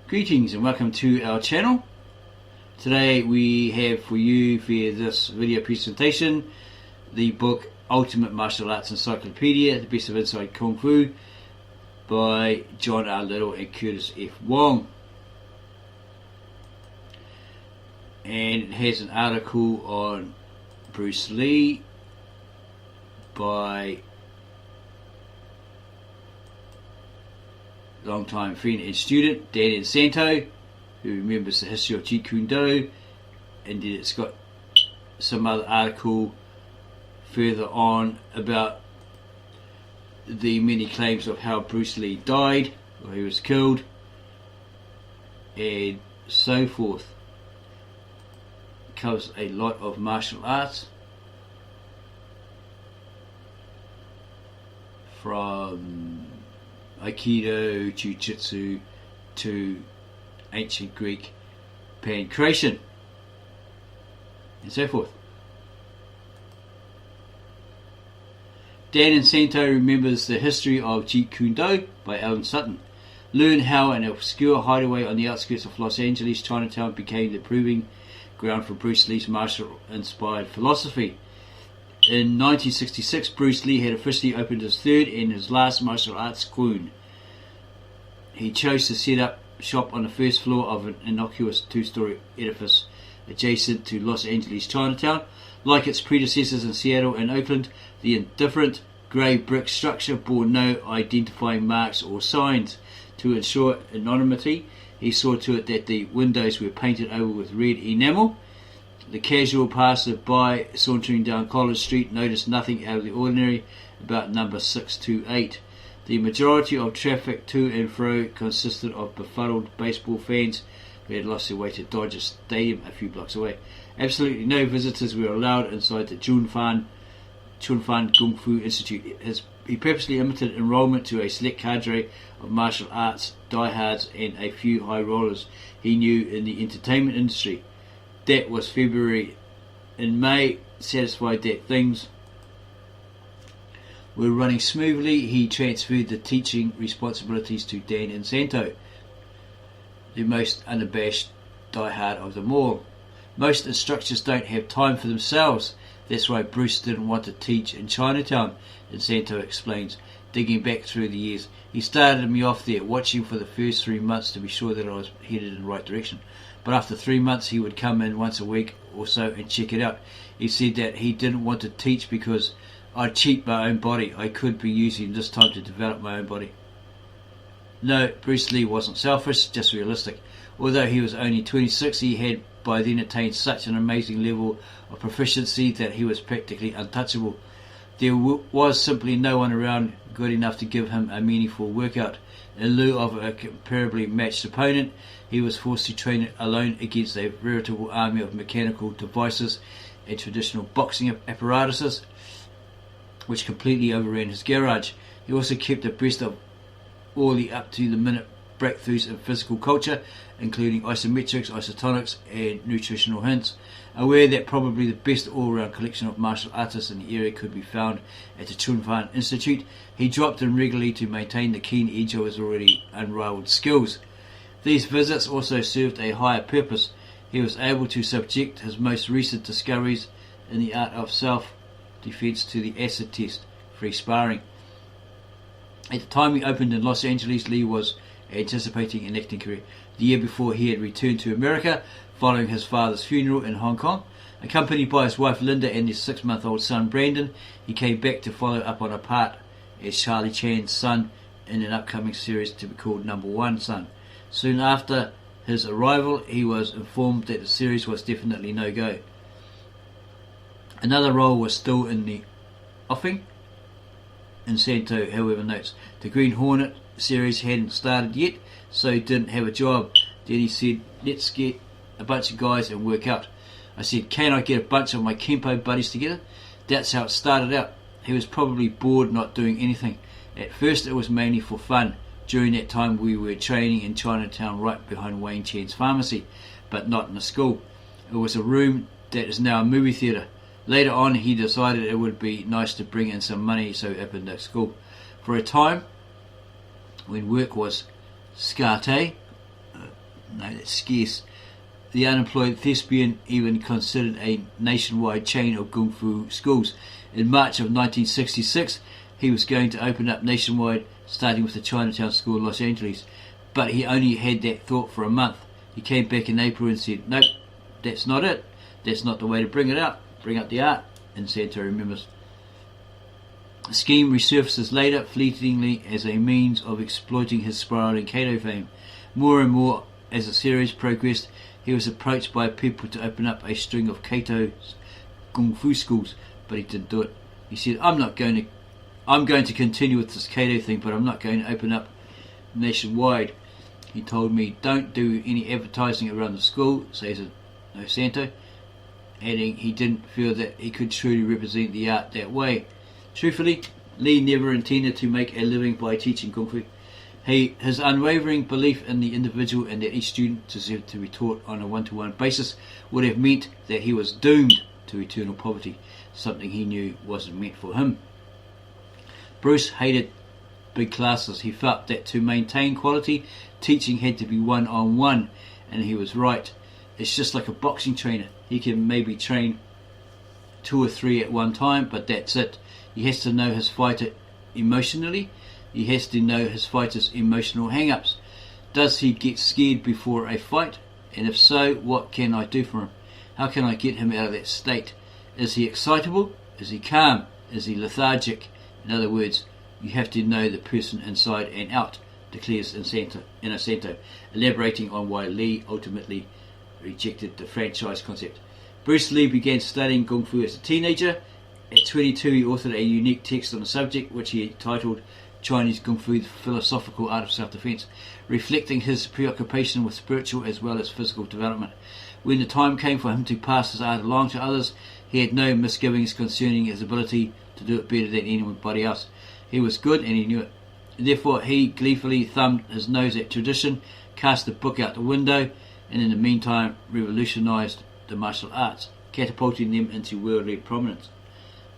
Greetings and welcome to our channel. Today we have for you via this video presentation the book Ultimate Martial Arts Encyclopedia, The Best of Inside Kung Fu by John R. Little and Curtis F. Wong. And it has an article on Bruce Lee by long-time friend and student Dan Inosanto, who remembers the history of Jeet Kune Do, and then it's got some other article further on about the many claims of how Bruce Lee died, or he was killed, and so forth. It covers a lot of martial arts, from Aikido, Jiu-Jitsu to ancient Greek pancration and so forth. Dan Inosanto remembers the history of Jeet Kune Do by Alan Sutton. Learn how an obscure hideaway on the outskirts of Los Angeles, Chinatown, became the proving ground for Bruce Lee's martial-inspired philosophy. In 1966, Bruce Lee had officially opened his third and his last martial arts school. He chose to set up shop on the first floor of an innocuous two-story edifice adjacent to Los Angeles Chinatown. Like its predecessors in Seattle and Oakland, the indifferent grey brick structure bore no identifying marks or signs. To ensure anonymity, he saw to it that the windows were painted over with red enamel. The casual passer-by sauntering down College Street noticed nothing out of the ordinary about number 628. The majority of traffic to and fro consisted of befuddled baseball fans who had lost their way to Dodger Stadium a few blocks away. Absolutely no visitors were allowed inside the Chunfan Kung Fu Institute. He purposely limited enrollment to a select cadre of martial arts diehards and a few high rollers he knew in the entertainment industry. That was February. In May, satisfied that things were running smoothly, he transferred the teaching responsibilities to Dan Inosanto, the most unabashed diehard of them all. Most instructors don't have time for themselves. That's why Bruce didn't want to teach in Chinatown, Inosanto explains. Digging back through the years, he started me off there, watching for the first 3 months to be sure that I was headed in the right direction. But after 3 months he would come in once a week or so and check it out. He said that he didn't want to teach because I'd cheat my own body. I could be using this time to develop my own body. No, Bruce Lee wasn't selfish, just realistic. Although he was only 26, he had by then attained such an amazing level of proficiency that he was practically untouchable. There was simply no one around good enough to give him a meaningful workout. In lieu of a comparably matched opponent, he was forced to train alone against a veritable army of mechanical devices and traditional boxing apparatuses, which completely overran his garage. He also kept abreast of all the up-to-the-minute breakthroughs in physical culture, including isometrics, isotonics, and nutritional hints. Aware that probably the best all-round collection of martial artists in the area could be found at the Chunfan Institute, he dropped in regularly to maintain the keen edge of his already unrivaled skills. These visits also served a higher purpose. He was able to subject his most recent discoveries in the art of self-defense to the acid test, free sparring. At the time he opened in Los Angeles, Lee was anticipating an acting career. The year before, he had returned to America following his father's funeral in Hong Kong. Accompanied by his wife Linda and their 6-month-old son Brandon, he came back to follow up on a part as Charlie Chan's son in an upcoming series to be called Number One Son. Soon after his arrival, he was informed that the series was definitely no-go. Another role was still in the offing. Inosanto, however, notes the Green Hornet series hadn't started yet, so he didn't have a job. Then he said, let's get a bunch of guys and work out. I said, can I get a bunch of my Kempo buddies together? That's how it started out. He was probably bored not doing anything. At first it was mainly for fun. During that time we were training in Chinatown right behind Wayne Chan's pharmacy, but not in a school. It was a room that is now a movie theatre. Later on he decided it would be nice to bring in some money, so he opened a school. For a time, when work was scarce, No, that's scarce. The unemployed thespian even considered a nationwide chain of kung fu schools. In March of 1966, he was going to open up nationwide, starting with the Chinatown School in Los Angeles. But he only had that thought for a month. He came back in April and said, "Nope, that's not it. That's not the way to bring it out. Bring out the art," Inosanto remembers. The scheme resurfaces later, fleetingly, as a means of exploiting his spiraling Kado fame. More and more, as the series progressed, he was approached by people to open up a string of Kato's kung fu schools, but he didn't do it. He said, I'm going to continue with this Kado thing, but I'm not going to open up nationwide." He told me, "Don't do any advertising around the school," says Inosanto, adding he didn't feel that he could truly represent the art that way. Truthfully, Lee never intended to make a living by teaching kung fu. His unwavering belief in the individual and that each student deserved to be taught on a one-to-one basis would have meant that he was doomed to eternal poverty, something he knew wasn't meant for him. Bruce hated big classes. He felt that to maintain quality, teaching had to be one-on-one, and he was right. It's just like a boxing trainer. He can maybe train 2 or 3 at one time, but that's it. He has to know his fighter emotionally. He has to know his fighter's emotional hang-ups. Does he get scared before a fight? And if so, what can I do for him? How can I get him out of that state? Is he excitable? Is he calm? Is he lethargic? In other words, you have to know the person inside and out, declares Inosanto, elaborating on why Lee ultimately rejected the franchise concept. Bruce Lee began studying kung fu as a teenager. At 22, he authored a unique text on the subject, which he titled Chinese Kung Fu, the Philosophical Art of Self-Defense, reflecting his preoccupation with spiritual as well as physical development. When the time came for him to pass his art along to others, he had no misgivings concerning his ability to do it better than anybody else. He was good and he knew it. Therefore, he gleefully thumbed his nose at tradition, cast the book out the window, and in the meantime revolutionized the martial arts, catapulting them into worldly prominence.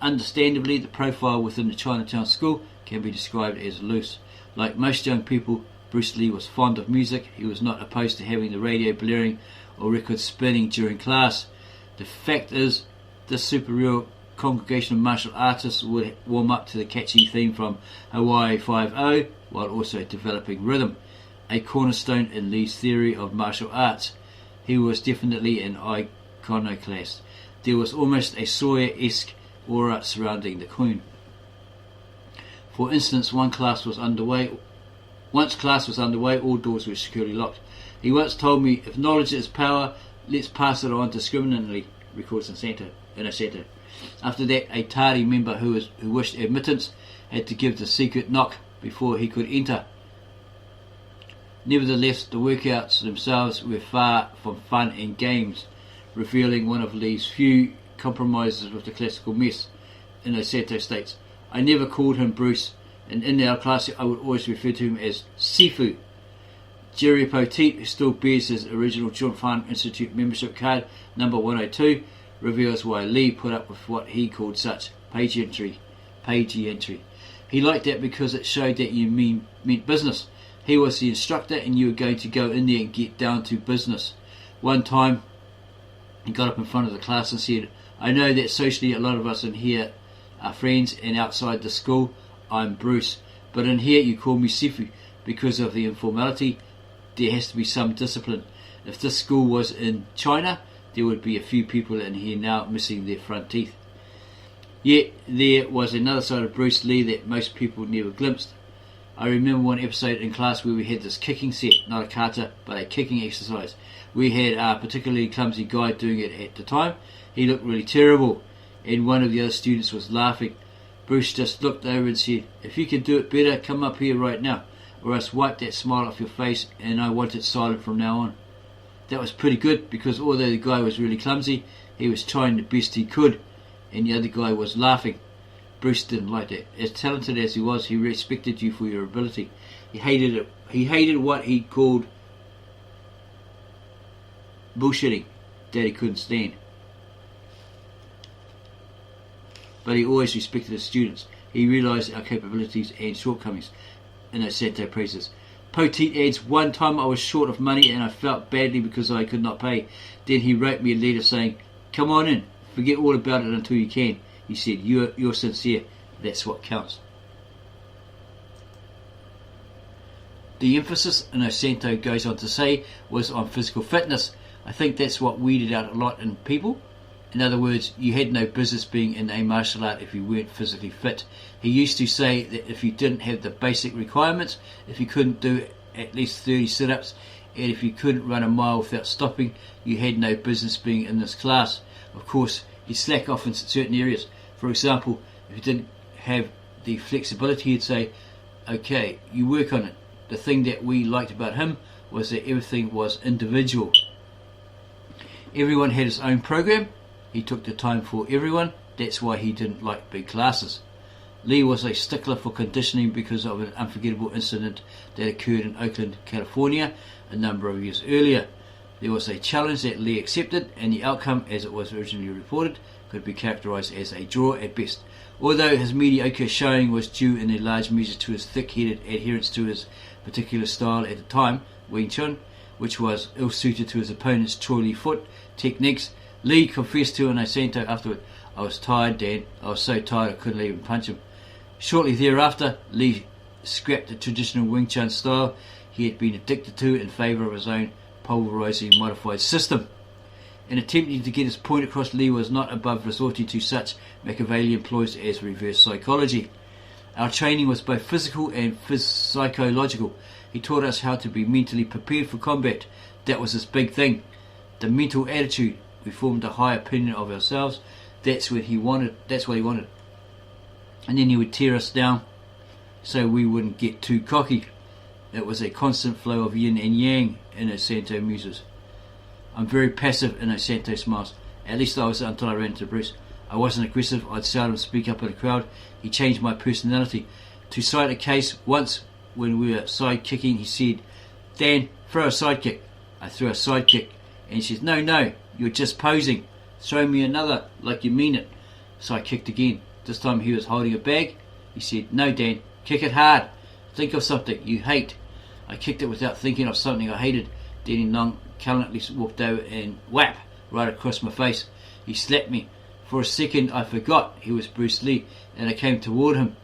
Understandably, the profile within the Chinatown School can be described as loose. Like most young people, Bruce Lee was fond of music. He was not opposed to having the radio blaring or records spinning during class. The fact is, this super real congregation of martial artists would warm up to the catchy theme from Hawaii 5-0 while also developing rhythm, a cornerstone in Lee's theory of martial arts. He was definitely an iconoclast. There was almost a Sawyer-esque aura surrounding the Queen. For instance, once class was underway, all doors were securely locked. He once told me, "If knowledge is power, let's pass it on discriminately," records Inosanto. After that, a tardy member who wished admittance had to give the secret knock before he could enter. Nevertheless, the workouts themselves were far from fun and games, revealing one of Lee's few compromises with the classical mess. Inosanto states, "I never called him Bruce, and in our class I would always refer to him as Sifu." Jerry Poteet, who still bears his original John Farn Institute membership card, number 102, reveals why Lee put up with what he called such pageantry. He liked that because it showed that you meant business. He was the instructor and you were going to go in there and get down to business. One time, he got up in front of the class and said, "I know that socially a lot of us in here are friends, and outside the school, I'm Bruce. But in here you call me Sifu. Because of the informality, there has to be some discipline. If this school was in China, there would be a few people in here now missing their front teeth." Yet there was another side of Bruce Lee that most people never glimpsed. I remember one episode in class where we had this kicking set, not a kata, but a kicking exercise. We had a particularly clumsy guy doing it at the time. He looked really terrible, and one of the other students was laughing. Bruce just looked over and said, "If you can do it better, come up here right now, or else wipe that smile off your face, and I want it silent from now on." That was pretty good, because although the guy was really clumsy, he was trying the best he could, and the other guy was laughing. Bruce didn't like that. As talented as he was, he respected you for your ability. He hated it. He hated what he called bullshitting that he couldn't stand. But he always respected his students. He realized our capabilities and shortcomings. Inosanto praises. Poteet adds, one time I was short of money and I felt badly because I could not pay. Then he wrote me a letter saying, come on in, forget all about it until you can. He said, you're sincere, that's what counts. The emphasis, Inosanto goes on to say, was on physical fitness. I think that's what weeded out a lot in people. In other words, you had no business being in a martial art if you weren't physically fit. He used to say that if you didn't have the basic requirements, if you couldn't do at least 30 sit-ups, and if you couldn't run a mile without stopping, you had no business being in this class. Of course, he'd slack off in certain areas. For example, if you didn't have the flexibility, he'd say, okay, you work on it. The thing that we liked about him was that everything was individual. Everyone had his own program. He took the time for everyone. That's why he didn't like big classes. Lee was a stickler for conditioning because of an unforgettable incident that occurred in Oakland, California a number of years earlier. There was a challenge that Lee accepted, and the outcome, as it was originally reported, could be characterized as a draw at best. Although his mediocre showing was due in a large measure to his thick-headed adherence to his particular style at the time, Wing Chun, which was ill-suited to his opponent's Choi Lee foot techniques, Lee confessed to Inosanto afterward, I was tired, Dan. I was so tired I couldn't even punch him. Shortly thereafter, Lee scrapped the traditional Wing Chun style he had been addicted to in favour of his own pulverizing modified system. In attempting to get his point across, Lee was not above resorting to such Machiavellian ploys as reverse psychology. Our training was both physical and psychological. He taught us how to be mentally prepared for combat. That was his big thing. The mental attitude. We formed a high opinion of ourselves. That's what he wanted. And then he would tear us down so we wouldn't get too cocky. It was a constant flow of yin and yang, Inosanto muses. I'm very passive, Inosanto smiles. At least I was until I ran into Bruce. I wasn't aggressive. I'd seldom speak up in a crowd. He changed my personality. To cite a case, once when we were side kicking, he said, Dan, throw a side kick. I threw a side kick. And he says, no, you're just posing. Throw me another, like you mean it. So I kicked again. This time he was holding a bag. He said, no, Dan, kick it hard. Think of something you hate. I kicked it without thinking of something I hated. Then he nonchalantly walked over and whap, right across my face. He slapped me. For a second I forgot he was Bruce Lee, and I came toward him.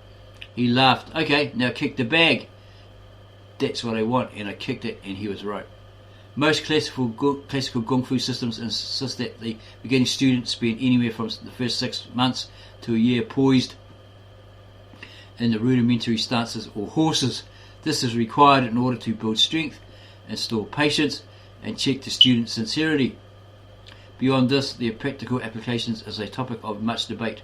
He laughed. Okay, now kick the bag. That's what I want, and I kicked it, and he was right. Most classical Kung Fu systems insist that the beginning student spend anywhere from the first 6 months to a year poised in the rudimentary stances or horses. This is required in order to build strength, install patience, and check the student's sincerity. Beyond this, their practical applications is a topic of much debate.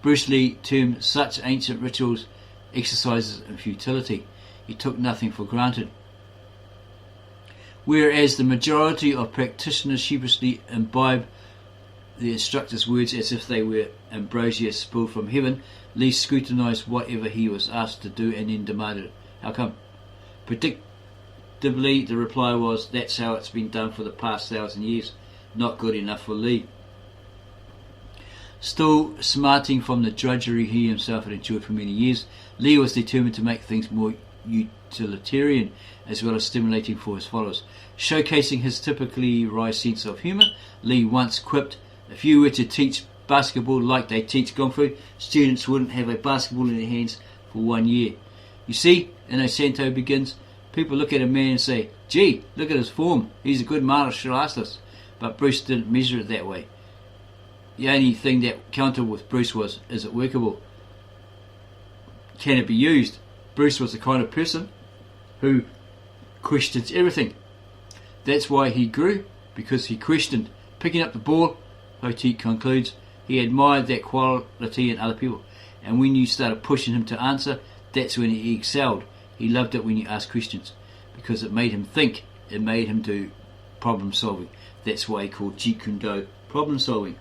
Bruce Lee termed such ancient rituals exercises in futility. He took nothing for granted. Whereas the majority of practitioners sheepishly imbibe the instructor's words as if they were ambrosia spilled from heaven, Lee scrutinized whatever he was asked to do and then demanded it. How come? Predictably, the reply was, that's how it's been done for the past 1,000 years. Not good enough for Lee. Still smarting from the drudgery he himself had endured for many years, Lee was determined to make things more utilitarian as well as stimulating for his followers. Showcasing his typically wry sense of humour, Lee once quipped, if you were to teach basketball like they teach Kung Fu, students wouldn't have a basketball in their hands for 1 year. You see, Inosanto begins, people look at a man and say, gee, look at his form, he's a good martial artist. But Bruce didn't measure it that way. The only thing that counted with Bruce was, is it workable? Can it be used? Bruce was the kind of person who questions everything. That's why he grew, because he questioned. Picking up the ball, Poteet concludes, he admired that quality in other people. And when you started pushing him to answer, that's when he excelled. He loved it when you asked questions, because it made him think. It made him do problem solving. That's why he called Jeet Kune Do problem solving.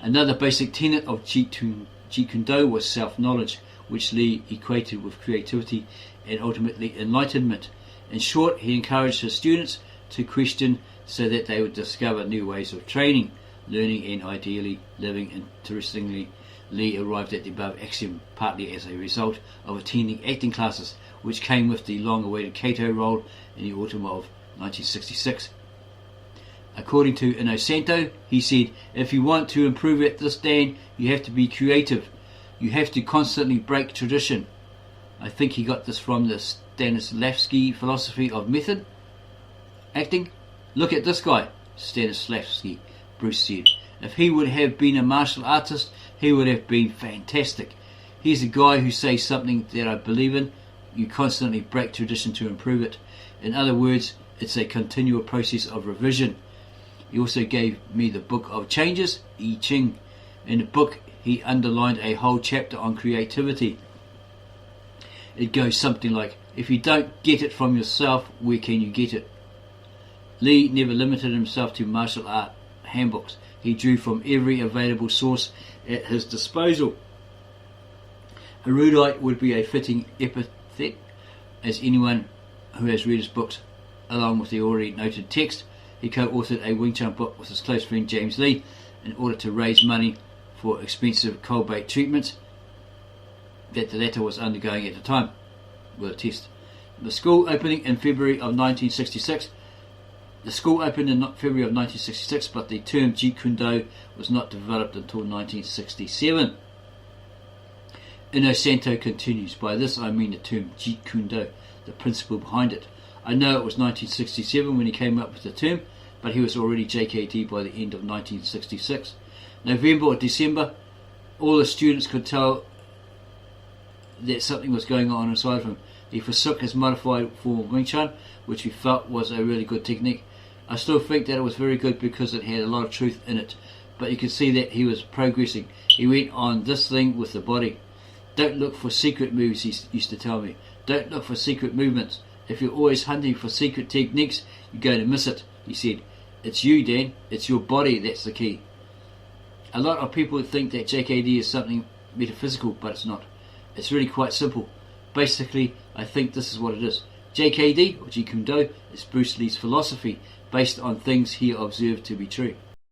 Another basic tenet of Jeet Kune Do was self-knowledge, which Lee equated with creativity and ultimately enlightenment. In short, he encouraged his students to question so that they would discover new ways of training, learning and ideally living. Interestingly, Lee arrived at the above axiom partly as a result of attending acting classes, which came with the long-awaited Kato role in the autumn of 1966. According to Inosanto, he said, "If you want to improve at this, Dan, you have to be creative. You have to constantly break tradition." I think he got this from the Stanislavski philosophy of method acting. "Look at this guy," Stanislavski, Bruce said. "If he would have been a martial artist, he would have been fantastic. He's a guy who says something that I believe in. You constantly break tradition to improve it. In other words, it's a continual process of revision." He also gave me the Book of Changes, I Ching. In the book, he underlined a whole chapter on creativity. It goes something like, "If you don't get it from yourself, where can you get it?" Lee never limited himself to martial art handbooks. He drew from every available source at his disposal. Erudite would be a fitting epithet, as anyone who has read his books, along with the already noted text. He co-authored a Wing Chun book with his close friend James Lee in order to raise money for expensive cold bait treatments that the latter was undergoing at the time with a test. The school opening in February of 1966. The school opened in February of 1966, but the term Jeet Kune Do was not developed until 1967. Inosanto continues, "By this I mean the term Jeet Kune Do, the principle behind it. I know it was 1967 when he came up with the term, but he was already JKD by the end of 1966. November or December, all the students could tell that something was going on inside of him. He forsook his modified form of Wing Chun, which we felt was a really good technique. I still think that it was very good because it had a lot of truth in it, but you could see that he was progressing. He went on this thing with the body. Don't look for secret moves," he used to tell me. "Don't look for secret movements. If you're always hunting for secret techniques, you're going to miss it," he said. "It's you, Dan. It's your body that's the key." A lot of people think that JKD is something metaphysical, but it's not. It's really quite simple. Basically, I think this is what it is. JKD, or Jeet Kune Do, is Bruce Lee's philosophy based on things he observed to be true.